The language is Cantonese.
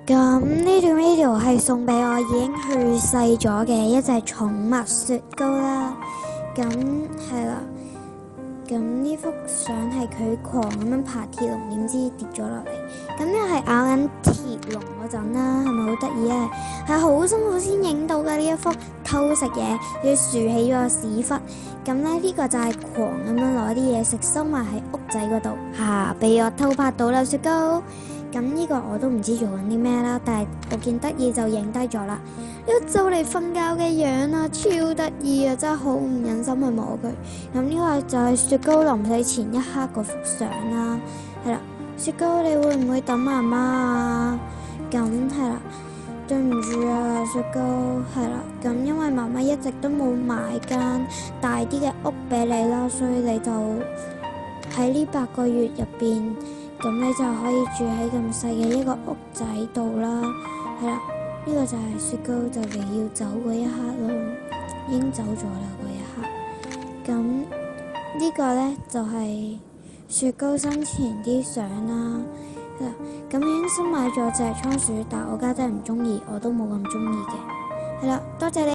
咁呢段 video 係送俾我已經去世咗嘅一隻寵物雪糕啦。咁係啦，咁呢幅相係佢狂咁樣爬鐵籠，點知跌咗落嚟。咁呢係咬緊鐵籠嗰陣啦，係咪好得意啊？係好辛苦先影到嘅呢一幅偷食嘢，要豎起咗個屎忽。咁呢個就係狂咁樣攞啲嘢食收埋喺屋仔嗰度，俾我偷拍到啦雪糕。咁呢個我都唔知做緊啲咩啦，但係我見得意就影低咗啦。呢個就嚟瞓覺嘅樣啊，超得意啊，真係好唔忍心去摸佢。咁呢個就係雪糕臨死前一刻嗰幅相啦。係啦，雪糕你會唔會等媽媽啊？咁係啦，對唔住啊雪糕，係啦。咁因為媽媽一直都冇買間大啲嘅屋俾你啦，所以你就喺呢8個月入邊。咁你就可以住喺咁細嘅一個屋仔度啦，係啦，呢個就係雪糕就嚟要走嗰一刻咯，已經走咗啦嗰一刻。咁呢個呢，就係雪糕生前啲相啦，係啦，咁已經新買咗隻倉鼠，但我家姐唔中意，我都冇咁中意嘅，係啦，多謝你。